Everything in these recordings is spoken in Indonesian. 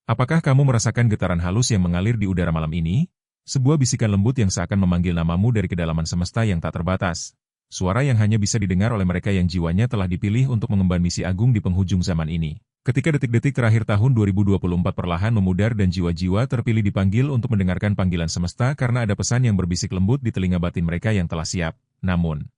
Apakah kamu merasakan getaran halus yang mengalir di udara malam ini? Sebuah bisikan lembut yang seakan memanggil namamu dari kedalaman semesta yang tak terbatas. Suara yang hanya bisa didengar oleh mereka yang jiwanya telah dipilih untuk mengemban misi agung di penghujung zaman ini. Ketika detik-detik terakhir tahun 2024 perlahan memudar dan jiwa-jiwa terpilih dipanggil untuk mendengarkan panggilan semesta karena ada pesan yang berbisik lembut di telinga batin mereka yang telah siap. Namun,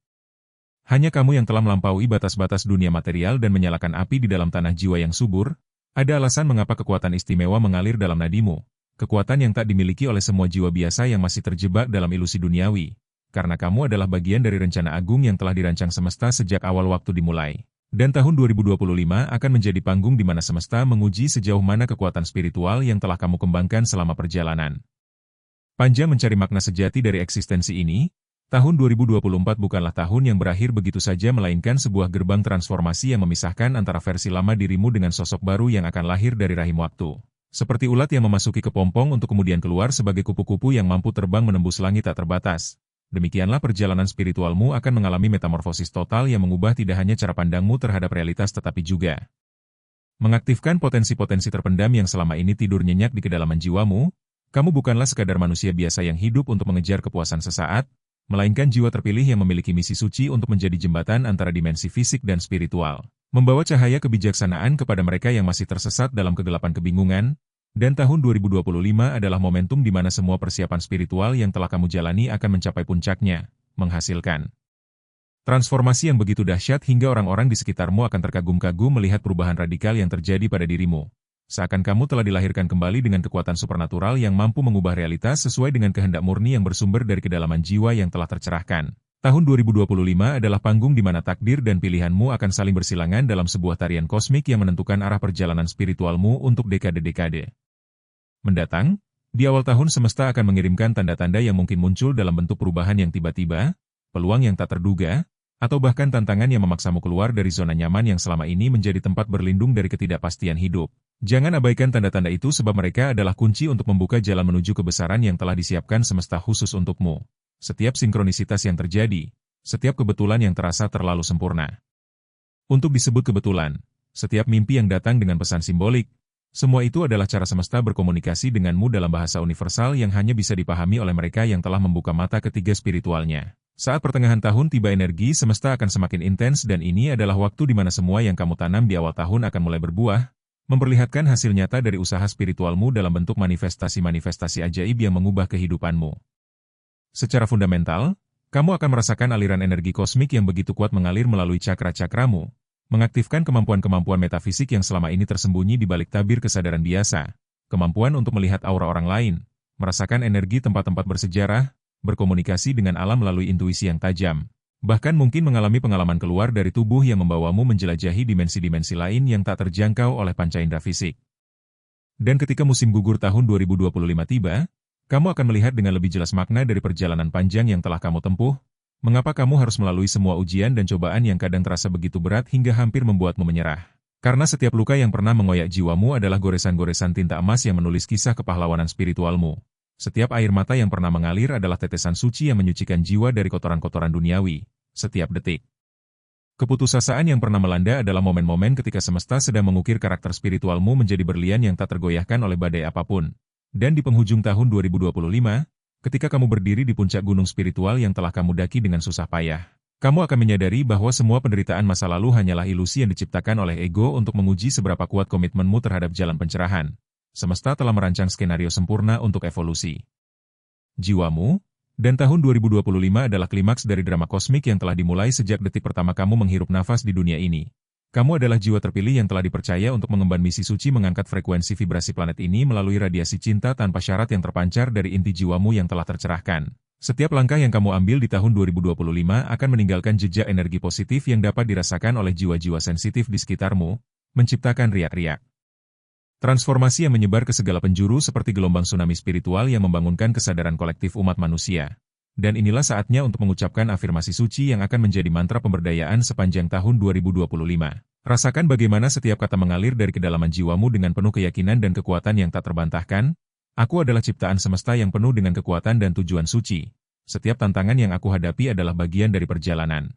hanya kamu yang telah melampaui batas-batas dunia material dan menyalakan api di dalam tanah jiwa yang subur. Ada alasan mengapa kekuatan istimewa mengalir dalam nadimu. Kekuatan yang tak dimiliki oleh semua jiwa biasa yang masih terjebak dalam ilusi duniawi. Karena kamu adalah bagian dari rencana agung yang telah dirancang semesta sejak awal waktu dimulai. Dan tahun 2025 akan menjadi panggung di mana semesta menguji sejauh mana kekuatan spiritual yang telah kamu kembangkan selama perjalanan. Panja mencari makna sejati dari eksistensi ini. Tahun 2024 bukanlah tahun yang berakhir begitu saja melainkan sebuah gerbang transformasi yang memisahkan antara versi lama dirimu dengan sosok baru yang akan lahir dari rahim waktu. Seperti ulat yang memasuki kepompong untuk kemudian keluar sebagai kupu-kupu yang mampu terbang menembus langit tak terbatas. Demikianlah perjalanan spiritualmu akan mengalami metamorfosis total yang mengubah tidak hanya cara pandangmu terhadap realitas tetapi juga mengaktifkan potensi-potensi terpendam yang selama ini tidur nyenyak di kedalaman jiwamu. Kamu bukanlah sekadar manusia biasa yang hidup untuk mengejar kepuasan sesaat, melainkan jiwa terpilih yang memiliki misi suci untuk menjadi jembatan antara dimensi fisik dan spiritual. Membawa cahaya kebijaksanaan kepada mereka yang masih tersesat dalam kegelapan kebingungan, dan tahun 2025 adalah momentum di mana semua persiapan spiritual yang telah kamu jalani akan mencapai puncaknya, menghasilkan transformasi yang begitu dahsyat hingga orang-orang di sekitarmu akan terkagum-kagum melihat perubahan radikal yang terjadi pada dirimu. Seakan kamu telah dilahirkan kembali dengan kekuatan supernatural yang mampu mengubah realitas sesuai dengan kehendak murni yang bersumber dari kedalaman jiwa yang telah tercerahkan. Tahun 2025 adalah panggung di mana takdir dan pilihanmu akan saling bersilangan dalam sebuah tarian kosmik yang menentukan arah perjalanan spiritualmu untuk dekade-dekade mendatang. Di awal tahun semesta akan mengirimkan tanda-tanda yang mungkin muncul dalam bentuk perubahan yang tiba-tiba, peluang yang tak terduga, atau bahkan tantangan yang memaksamu keluar dari zona nyaman yang selama ini menjadi tempat berlindung dari ketidakpastian hidup. Jangan abaikan tanda-tanda itu sebab mereka adalah kunci untuk membuka jalan menuju kebesaran yang telah disiapkan semesta khusus untukmu. Setiap sinkronisitas yang terjadi, setiap kebetulan yang terasa terlalu sempurna untuk disebut kebetulan, setiap mimpi yang datang dengan pesan simbolik, semua itu adalah cara semesta berkomunikasi denganmu dalam bahasa universal yang hanya bisa dipahami oleh mereka yang telah membuka mata ketiga spiritualnya. Saat pertengahan tahun tiba energi semesta akan semakin intens dan ini adalah waktu di mana semua yang kamu tanam di awal tahun akan mulai berbuah, memperlihatkan hasil nyata dari usaha spiritualmu dalam bentuk manifestasi-manifestasi ajaib yang mengubah kehidupanmu. Secara fundamental, kamu akan merasakan aliran energi kosmik yang begitu kuat mengalir melalui cakra-cakramu, mengaktifkan kemampuan-kemampuan metafisik yang selama ini tersembunyi di balik tabir kesadaran biasa, kemampuan untuk melihat aura orang lain, merasakan energi tempat-tempat bersejarah, berkomunikasi dengan alam melalui intuisi yang tajam, bahkan mungkin mengalami pengalaman keluar dari tubuh yang membawamu menjelajahi dimensi-dimensi lain yang tak terjangkau oleh panca indera fisik. Dan ketika musim gugur tahun 2025 tiba, kamu akan melihat dengan lebih jelas makna dari perjalanan panjang yang telah kamu tempuh, mengapa kamu harus melalui semua ujian dan cobaan yang kadang terasa begitu berat hingga hampir membuatmu menyerah. Karena setiap luka yang pernah mengoyak jiwamu adalah goresan-goresan tinta emas yang menulis kisah kepahlawanan spiritualmu. Setiap air mata yang pernah mengalir adalah tetesan suci yang menyucikan jiwa dari kotoran-kotoran duniawi. Setiap detik keputusasaan yang pernah melanda adalah momen-momen ketika semesta sedang mengukir karakter spiritualmu menjadi berlian yang tak tergoyahkan oleh badai apapun. Dan di penghujung tahun 2025, ketika kamu berdiri di puncak gunung spiritual yang telah kamu daki dengan susah payah, kamu akan menyadari bahwa semua penderitaan masa lalu hanyalah ilusi yang diciptakan oleh ego untuk menguji seberapa kuat komitmenmu terhadap jalan pencerahan. Semesta telah merancang skenario sempurna untuk evolusi jiwamu, dan tahun 2025 adalah klimaks dari drama kosmik yang telah dimulai sejak detik pertama kamu menghirup nafas di dunia ini. Kamu adalah jiwa terpilih yang telah dipercaya untuk mengemban misi suci mengangkat frekuensi vibrasi planet ini melalui radiasi cinta tanpa syarat yang terpancar dari inti jiwamu yang telah tercerahkan. Setiap langkah yang kamu ambil di tahun 2025 akan meninggalkan jejak energi positif yang dapat dirasakan oleh jiwa-jiwa sensitif di sekitarmu, menciptakan riak-riak transformasi yang menyebar ke segala penjuru seperti gelombang tsunami spiritual yang membangunkan kesadaran kolektif umat manusia. Dan inilah saatnya untuk mengucapkan afirmasi suci yang akan menjadi mantra pemberdayaan sepanjang tahun 2025. Rasakan bagaimana setiap kata mengalir dari kedalaman jiwamu dengan penuh keyakinan dan kekuatan yang tak terbantahkan. Aku adalah ciptaan semesta yang penuh dengan kekuatan dan tujuan suci. Setiap tantangan yang aku hadapi adalah bagian dari perjalanan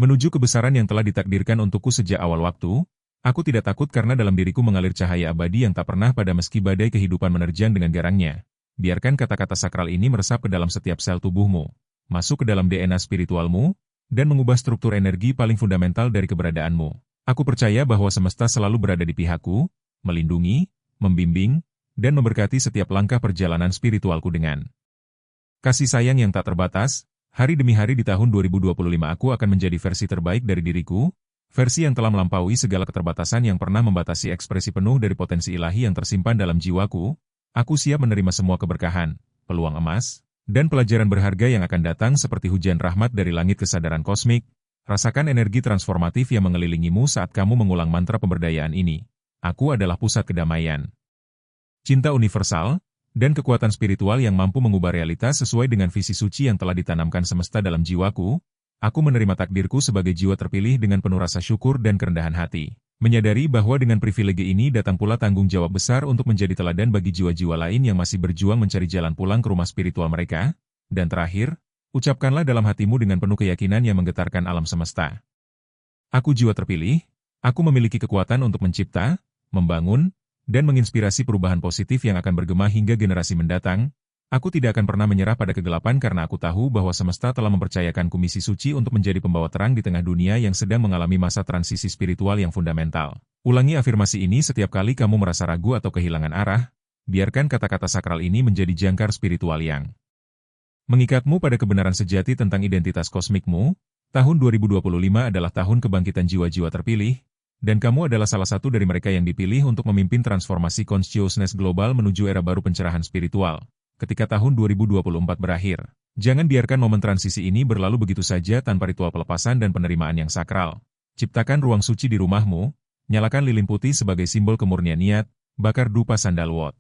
menuju kebesaran yang telah ditakdirkan untukku sejak awal waktu. Aku tidak takut karena dalam diriku mengalir cahaya abadi yang tak pernah pada meski badai kehidupan menerjang dengan garangnya. Biarkan kata-kata sakral ini meresap ke dalam setiap sel tubuhmu, masuk ke dalam DNA spiritualmu, dan mengubah struktur energi paling fundamental dari keberadaanmu. Aku percaya bahwa semesta selalu berada di pihakku, melindungi, membimbing, dan memberkati setiap langkah perjalanan spiritualku dengan kasih sayang yang tak terbatas. Hari demi hari di tahun 2025 aku akan menjadi versi terbaik dari diriku, versi yang telah melampaui segala keterbatasan yang pernah membatasi ekspresi penuh dari potensi ilahi yang tersimpan dalam jiwaku. Aku siap menerima semua keberkahan, peluang emas, dan pelajaran berharga yang akan datang seperti hujan rahmat dari langit kesadaran kosmik. Rasakan energi transformatif yang mengelilingimu saat kamu mengulang mantra pemberdayaan ini. Aku adalah pusat kedamaian, cinta universal, dan kekuatan spiritual yang mampu mengubah realitas sesuai dengan visi suci yang telah ditanamkan semesta dalam jiwaku. Aku menerima takdirku sebagai jiwa terpilih dengan penuh rasa syukur dan kerendahan hati. Menyadari bahwa dengan privilege ini datang pula tanggung jawab besar untuk menjadi teladan bagi jiwa-jiwa lain yang masih berjuang mencari jalan pulang ke rumah spiritual mereka. Dan terakhir, ucapkanlah dalam hatimu dengan penuh keyakinan yang menggetarkan alam semesta. Aku jiwa terpilih, aku memiliki kekuatan untuk mencipta, membangun, dan menginspirasi perubahan positif yang akan bergema hingga generasi mendatang. Aku tidak akan pernah menyerah pada kegelapan karena aku tahu bahwa semesta telah mempercayakanku misi suci untuk menjadi pembawa terang di tengah dunia yang sedang mengalami masa transisi spiritual yang fundamental. Ulangi afirmasi ini setiap kali kamu merasa ragu atau kehilangan arah. Biarkan kata-kata sakral ini menjadi jangkar spiritual yang mengikatmu pada kebenaran sejati tentang identitas kosmikmu. Tahun 2025 adalah tahun kebangkitan jiwa-jiwa terpilih, dan kamu adalah salah satu dari mereka yang dipilih untuk memimpin transformasi consciousness global menuju era baru pencerahan spiritual. Ketika tahun 2024 berakhir, jangan biarkan momen transisi ini berlalu begitu saja tanpa ritual pelepasan dan penerimaan yang sakral. Ciptakan ruang suci di rumahmu, nyalakan lilin putih sebagai simbol kemurnian niat, bakar dupa sandalwood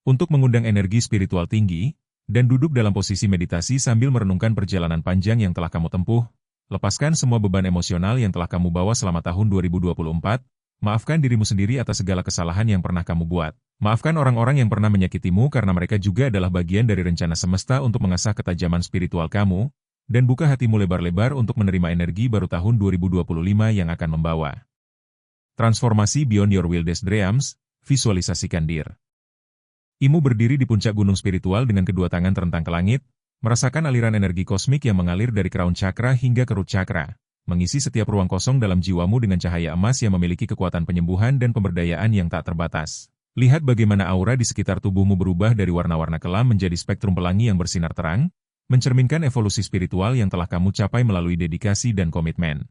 untuk mengundang energi spiritual tinggi, dan duduk dalam posisi meditasi sambil merenungkan perjalanan panjang yang telah kamu tempuh. Lepaskan semua beban emosional yang telah kamu bawa selama tahun 2024. Maafkan dirimu sendiri atas segala kesalahan yang pernah kamu buat. Maafkan orang-orang yang pernah menyakitimu karena mereka juga adalah bagian dari rencana semesta untuk mengasah ketajaman spiritual kamu, dan buka hatimu lebar-lebar untuk menerima energi baru tahun 2025 yang akan membawa transformasi beyond your wildest dreams. Visualisasikan dirimu berdiri di puncak gunung spiritual dengan kedua tangan terentang ke langit, merasakan aliran energi kosmik yang mengalir dari crown chakra hingga ke root chakra, mengisi setiap ruang kosong dalam jiwamu dengan cahaya emas yang memiliki kekuatan penyembuhan dan pemberdayaan yang tak terbatas. Lihat bagaimana aura di sekitar tubuhmu berubah dari warna-warna kelam menjadi spektrum pelangi yang bersinar terang, mencerminkan evolusi spiritual yang telah kamu capai melalui dedikasi dan komitmen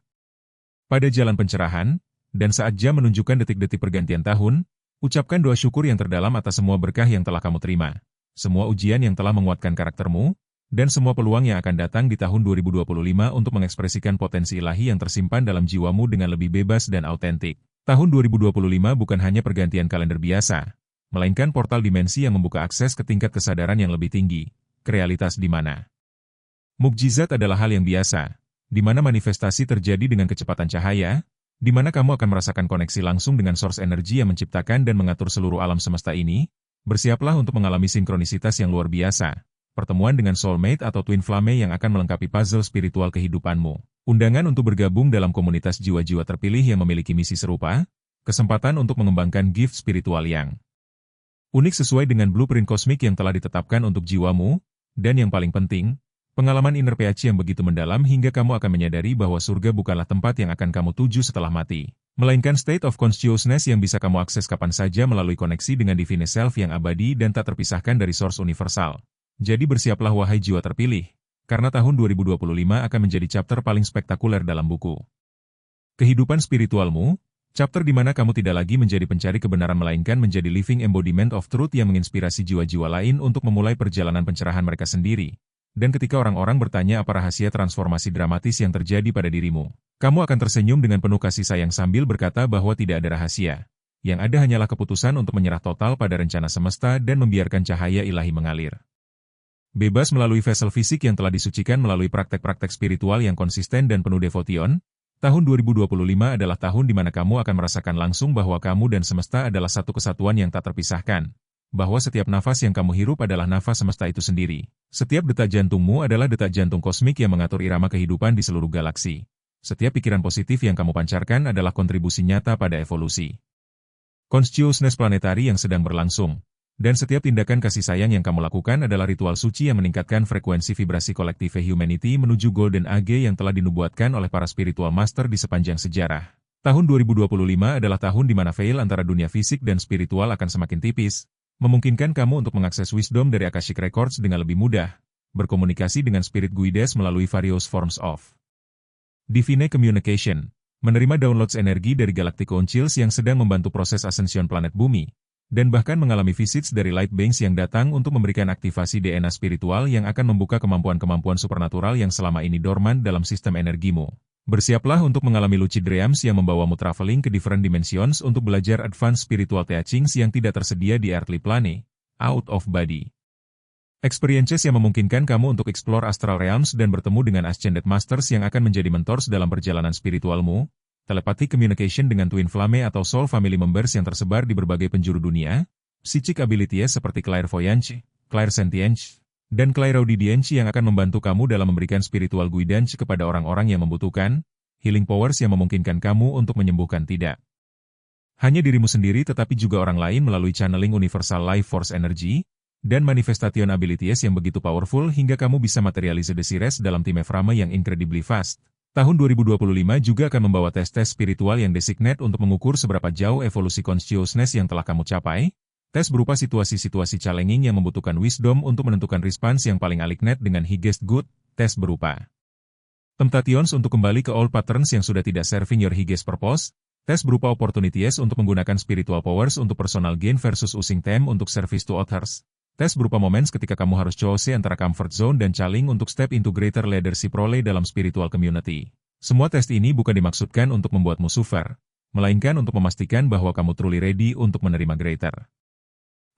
pada jalan pencerahan. Dan saat jam menunjukkan detik-detik pergantian tahun, ucapkan doa syukur yang terdalam atas semua berkah yang telah kamu terima, semua ujian yang telah menguatkan karaktermu, dan semua peluang yang akan datang di tahun 2025 untuk mengekspresikan potensi ilahi yang tersimpan dalam jiwamu dengan lebih bebas dan autentik. Tahun 2025 bukan hanya pergantian kalender biasa, melainkan portal dimensi yang membuka akses ke tingkat kesadaran yang lebih tinggi, ke realitas di mana mukjizat adalah hal yang biasa, di mana manifestasi terjadi dengan kecepatan cahaya, di mana kamu akan merasakan koneksi langsung dengan source energi yang menciptakan dan mengatur seluruh alam semesta ini. Bersiaplah untuk mengalami sinkronisitas yang luar biasa, pertemuan dengan soulmate atau twin flame yang akan melengkapi puzzle spiritual kehidupanmu. Undangan untuk bergabung dalam komunitas jiwa-jiwa terpilih yang memiliki misi serupa, kesempatan untuk mengembangkan gift spiritual yang unik sesuai dengan blueprint kosmik yang telah ditetapkan untuk jiwamu, dan yang paling penting, pengalaman inner PHC yang begitu mendalam hingga kamu akan menyadari bahwa surga bukanlah tempat yang akan kamu tuju setelah mati, melainkan state of consciousness yang bisa kamu akses kapan saja melalui koneksi dengan divine self yang abadi dan tak terpisahkan dari source universal. Jadi bersiaplah wahai jiwa terpilih, karena tahun 2025 akan menjadi chapter paling spektakuler dalam buku kehidupan spiritualmu, chapter di mana kamu tidak lagi menjadi pencari kebenaran melainkan menjadi living embodiment of truth yang menginspirasi jiwa-jiwa lain untuk memulai perjalanan pencerahan mereka sendiri. Dan ketika orang-orang bertanya apa rahasia transformasi dramatis yang terjadi pada dirimu, kamu akan tersenyum dengan penuh kasih sayang sambil berkata bahwa tidak ada rahasia. Yang ada hanyalah keputusan untuk menyerah total pada rencana semesta dan membiarkan cahaya ilahi mengalir bebas melalui vessel fisik yang telah disucikan melalui praktek-praktek spiritual yang konsisten dan penuh devotion. Tahun 2025 adalah tahun di mana kamu akan merasakan langsung bahwa kamu dan semesta adalah satu kesatuan yang tak terpisahkan. Bahwa setiap nafas yang kamu hirup adalah nafas semesta itu sendiri. Setiap detak jantungmu adalah detak jantung kosmik yang mengatur irama kehidupan di seluruh galaksi. Setiap pikiran positif yang kamu pancarkan adalah kontribusi nyata pada evolusi consciousness planetari yang sedang berlangsung. Dan setiap tindakan kasih sayang yang kamu lakukan adalah ritual suci yang meningkatkan frekuensi vibrasi kolektif humanity menuju Golden Age yang telah dinubuatkan oleh para spiritual master di sepanjang sejarah. Tahun 2025 adalah tahun di mana veil antara dunia fisik dan spiritual akan semakin tipis, memungkinkan kamu untuk mengakses wisdom dari Akashic Records dengan lebih mudah, berkomunikasi dengan spirit guides melalui various forms of divine communication, menerima downloads energi dari Galactic Councils yang sedang membantu proses ascension planet bumi, dan bahkan mengalami visits dari light beings yang datang untuk memberikan aktivasi DNA spiritual yang akan membuka kemampuan-kemampuan supernatural yang selama ini dorman dalam sistem energimu. Bersiaplah untuk mengalami lucid dreams yang membawamu traveling ke different dimensions untuk belajar advanced spiritual teachings yang tidak tersedia di earthly plane, out of body. Experiences yang memungkinkan kamu untuk explore astral realms dan bertemu dengan ascended masters yang akan menjadi mentors dalam perjalanan spiritualmu, telepathic communication dengan twin flame atau soul family members yang tersebar di berbagai penjuru dunia, psychic abilities seperti clairvoyance, clairsentience, dan clairaudience yang akan membantu kamu dalam memberikan spiritual guidance kepada orang-orang yang membutuhkan, healing powers yang memungkinkan kamu untuk menyembuhkan tidak hanya dirimu sendiri tetapi juga orang lain melalui channeling universal life force energy, dan manifestation abilities yang begitu powerful hingga kamu bisa materialize desires dalam time frame yang incredibly fast. Tahun 2025 juga akan membawa tes-tes spiritual yang designate untuk mengukur seberapa jauh evolusi consciousness yang telah kamu capai. Tes berupa situasi-situasi challenging yang membutuhkan wisdom untuk menentukan response yang paling alignet dengan highest good. Tes berupa temptations untuk kembali ke old patterns yang sudah tidak serving your highest purpose. Tes berupa opportunities untuk menggunakan spiritual powers untuk personal gain versus using them untuk service to others. Tes berupa moments ketika kamu harus choose antara comfort zone dan challenge untuk step into greater leadership role dalam spiritual community. Semua tes ini bukan dimaksudkan untuk membuatmu suffer, melainkan untuk memastikan bahwa kamu truly ready untuk menerima greater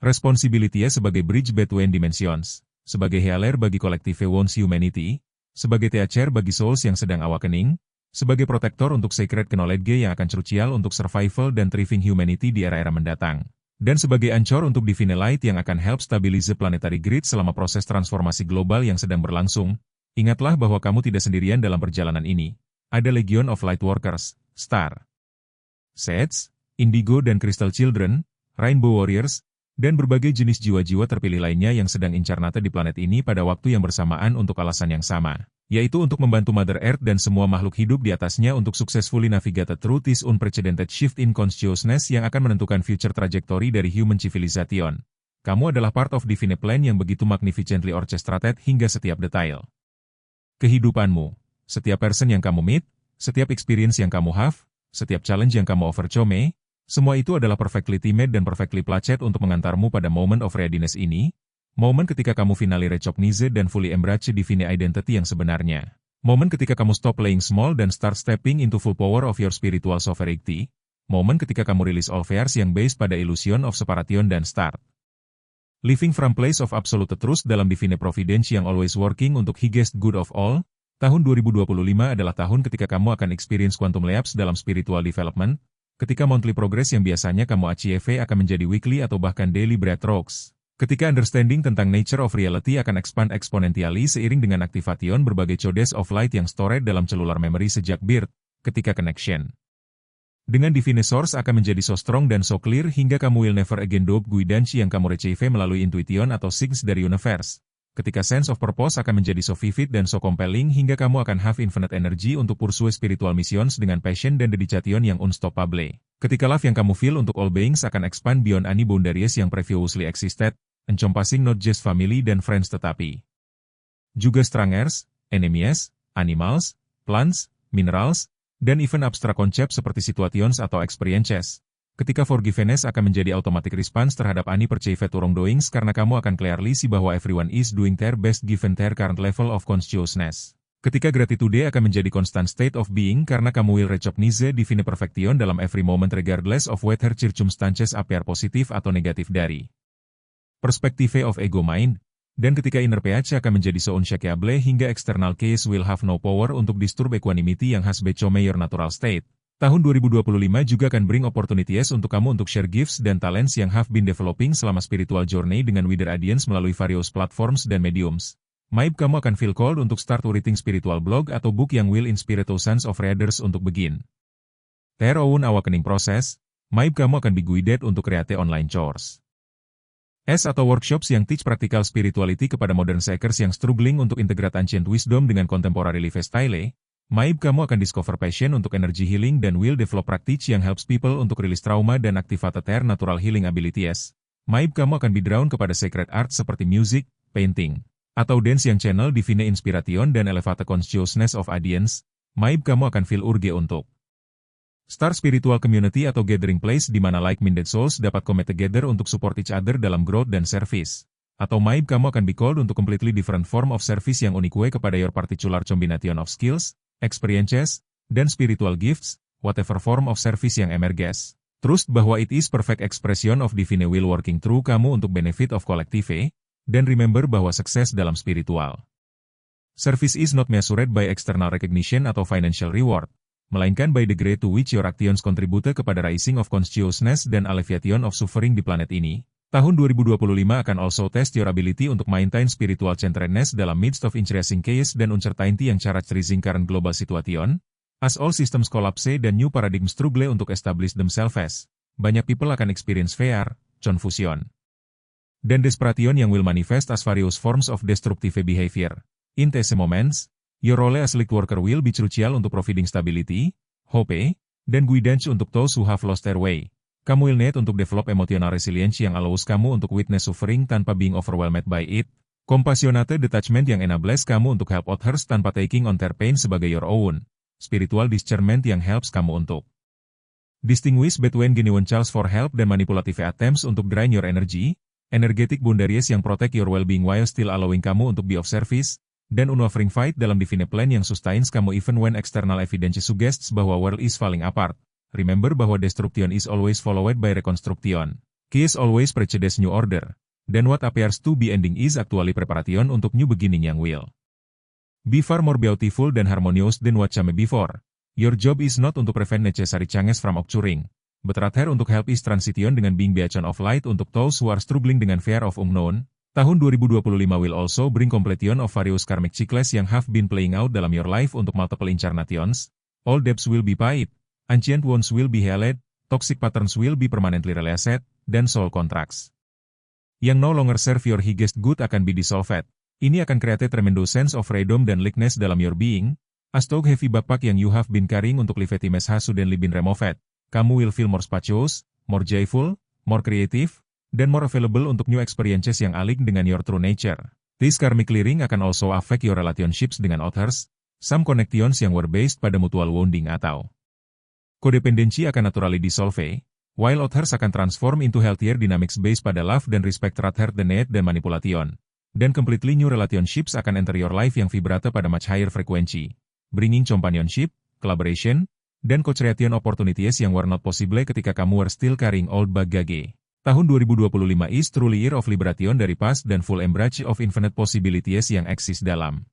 responsibility sebagai bridge between dimensions, sebagai healer bagi collective one's humanity, sebagai teacher bagi souls yang sedang awakening, sebagai protector untuk sacred knowledge yang akan crucial untuk survival dan thriving humanity di era-era mendatang, dan sebagai anchor untuk divine light yang akan help stabilize planetary grid selama proses transformasi global yang sedang berlangsung. Ingatlah bahwa kamu tidak sendirian dalam perjalanan ini. Ada Legion of Light Workers, Star Sets, Indigo dan Crystal Children, Rainbow Warriors, dan berbagai jenis jiwa-jiwa terpilih lainnya yang sedang incarnate di planet ini pada waktu yang bersamaan untuk alasan yang sama, yaitu untuk membantu Mother Earth dan semua makhluk hidup di atasnya untuk successfully navigate through this unprecedented shift in consciousness yang akan menentukan future trajectory dari human civilization. Kamu adalah part of divine plan yang begitu magnificently orchestrated hingga setiap detail kehidupanmu, setiap person yang kamu meet, setiap experience yang kamu have, setiap challenge yang kamu overcome, semua itu adalah perfectly timed dan perfectly placed untuk mengantarmu pada moment of readiness ini, momen ketika kamu finally recognize dan fully embrace divine identity yang sebenarnya. Momen ketika kamu stop playing small dan start stepping into full power of your spiritual sovereignty. Momen ketika kamu release all fears yang based pada illusion of separation dan start living from place of absolute truth dalam divine providence yang always working untuk highest good of all. Tahun 2025 adalah tahun ketika kamu akan experience quantum leaps dalam spiritual development, ketika monthly progress yang biasanya kamu achieve akan menjadi weekly atau bahkan daily breakthroughs. Ketika understanding tentang nature of reality akan expand exponentially seiring dengan aktivation berbagai codes of light yang stored dalam cellular memory sejak birth, ketika connection dengan divine source akan menjadi so strong dan so clear hingga kamu will never again doubt guidance yang kamu receive melalui intuition atau signs dari universe. Ketika sense of purpose akan menjadi so vivid dan so compelling hingga kamu akan have infinite energy untuk pursue spiritual missions dengan passion dan dedication yang unstoppable. Ketika love yang kamu feel untuk all beings akan expand beyond any boundaries yang previously existed, encompassing not just family dan friends tetapi juga strangers, enemies, animals, plants, minerals, dan even abstrak konsep seperti situations atau experiences. Ketika forgiveness akan menjadi automatic response terhadap any perceived wrongdoings karena kamu akan clearly see bahwa everyone is doing their best given their current level of consciousness. Ketika gratitude akan menjadi constant state of being karena kamu will recognize divine perfection dalam every moment regardless of whether circumstances appear positif atau negatif dari perspektive of ego mind. Dan ketika inner pH akan menjadi so unshakable hingga external case will have no power untuk disturb equanimity yang has become your natural state. Tahun 2025 juga akan bring opportunities untuk kamu untuk share gifts dan talents yang have been developing selama spiritual journey dengan wider audience melalui various platforms dan mediums. Maybe kamu akan feel called untuk start writing spiritual blog atau book yang will inspire thousands of readers untuk begin their own awakening process. Maybe kamu akan be guided untuk create online course atau workshops yang teach practical spirituality kepada modern seekers yang struggling untuk integrate ancient wisdom dengan contemporary lifestyle. Maybe kamu akan discover passion untuk energy healing dan will develop practice yang helps people untuk release trauma dan activate their natural healing abilities. Maybe kamu akan be drawn kepada sacred art seperti music, painting, atau dance yang channel divine inspiration dan elevate consciousness of audience. Maybe kamu akan feel urge untuk start spiritual community atau gathering place di mana like-minded souls dapat come together untuk support each other dalam growth dan service. Atau maybe kamu akan be called untuk completely different form of service yang unik kepada your particular combination of skills, experiences, dan spiritual gifts, whatever form of service yang emerges. Trust bahwa it is perfect expression of divine will working through kamu untuk benefit of collective, dan remember bahwa sukses dalam spiritual service is not measured by external recognition atau financial reward, melainkan by the degree to which your actions contribute kepada rising of consciousness dan alleviation of suffering di planet ini. Tahun 2025 akan also test your ability untuk maintain spiritual centeredness dalam midst of increasing chaos dan uncertainty yang characterizing current global situation. As all systems collapse dan new paradigm struggle untuk establish themselves, banyak people akan experience fear, confusion, dan desperation yang will manifest as various forms of destructive behavior. In these moments, your role as light worker will be crucial untuk providing stability, hope, dan guidance untuk those who have lost their way. Kamu will need untuk develop emotional resilience yang allows kamu untuk witness suffering tanpa being overwhelmed by it. Compassionate detachment yang enables kamu untuk help others tanpa taking on their pain sebagai your own. Spiritual discernment yang helps kamu untuk distinguish between genuine calls for help dan manipulative attempts untuk drain your energy. Energetic boundaries yang protect your well-being while still allowing kamu untuk be of service, dan unwavering fight dalam divine plan yang sustains kamu even when external evidence suggests bahwa world is falling apart. Remember bahwa destruction is always followed by reconstruction. Chaos always precedes new order. Dan what appears to be ending is actually preparation untuk new beginning yang will be far more beautiful dan harmonious than what came before. Your job is not untuk prevent necessary changes from occurring, but rather untuk help is transition dengan being beacon of light untuk those who are struggling dengan fear of unknown. Tahun 2025 will also bring completion of various karmic cycles yang have been playing out dalam your life untuk multiple incarnations. All debts will be paid, ancient wounds will be healed, toxic patterns will be permanently released, dan soul contracts yang no longer serve your highest good akan be dissolved. Ini akan create tremendous sense of freedom dan lightness dalam your being. As tog heavy backpack yang you have been carrying untuk levitimess has suddenly been removed. Kamu will feel more spacious, more joyful, more creative, dan more available untuk new experiences yang align dengan your true nature. This karmic clearing akan also affect your relationships dengan others. Some connections yang were based pada mutual wounding atau codependency akan naturally dissolve, while others akan transform into healthier dynamics based pada love dan respect rather than hate dan manipulation. Dan completely new relationships akan enter your life yang vibrate pada much higher frequency, bringing companionship, collaboration, dan co-creation opportunities yang were not possible ketika kamu were still carrying old baggage. Tahun 2025 is truly year of liberation dari past dan full embrace of infinite possibilities yang exist dalam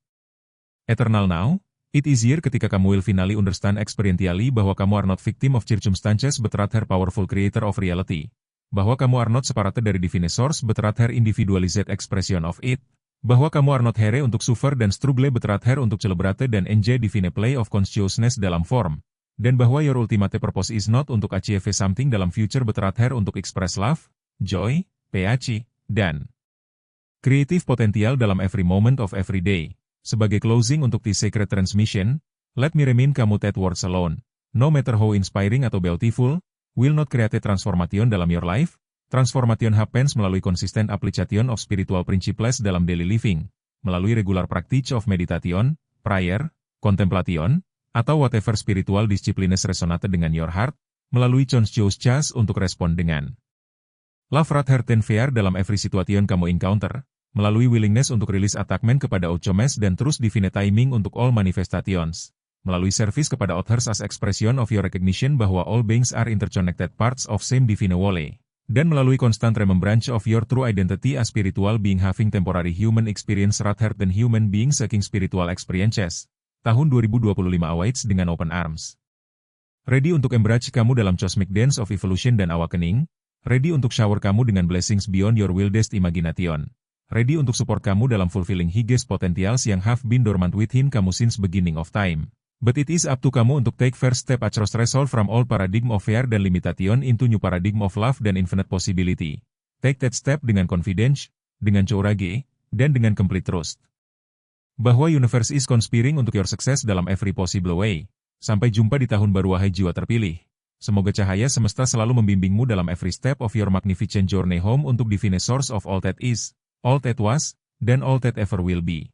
eternal now. It is year ketika kamu will finally understand experientially bahwa kamu are not victim of circumstances but rather powerful creator of reality. Bahwa kamu are not separated dari divine source but rather individualized expression of it. Bahwa kamu are not here untuk suffer dan struggle but rather untuk celebrate dan enjoy divine play of consciousness dalam form. Dan bahwa your ultimate purpose is not untuk achieve something dalam future but rather untuk express love, joy, PHI, dan creative potential dalam every moment of every day. Sebagai closing untuk this sacred transmission, let me remind kamu that words alone, no matter how inspiring atau beautiful, will not create a transformation dalam your life. Transformation happens melalui consistent application of spiritual principles dalam daily living, melalui regular practice of meditation, prayer, contemplation, atau whatever spiritual disciplines resonate dengan your heart, melalui conscious choice untuk respon dengan love rather than fear dalam every situation kamu encounter, melalui willingness untuk release attachment kepada outcomes dan trust divine timing untuk all manifestations, melalui service kepada others as expression of your recognition bahwa all beings are interconnected parts of same divine whole, dan melalui constant remembrance of your true identity as spiritual being having temporary human experience rather than human being seeking spiritual experiences. Tahun 2025 awaits dengan open arms. Ready untuk embrace kamu dalam cosmic dance of evolution dan awakening. Ready untuk shower kamu dengan blessings beyond your wildest imagination. Ready untuk support kamu dalam fulfilling highest potentials yang have been dormant within kamu since beginning of time. But it is up to kamu untuk take first step across threshold from old paradigm of fear dan limitation into new paradigm of love dan infinite possibility. Take that step dengan confidence, dengan courage, dan dengan complete trust. Bahwa universe is conspiring untuk your success dalam every possible way. Sampai jumpa di tahun baru wahai jiwa terpilih. Semoga cahaya semesta selalu membimbingmu dalam every step of your magnificent journey home untuk divine source of all that is, all that was, dan all that ever will be.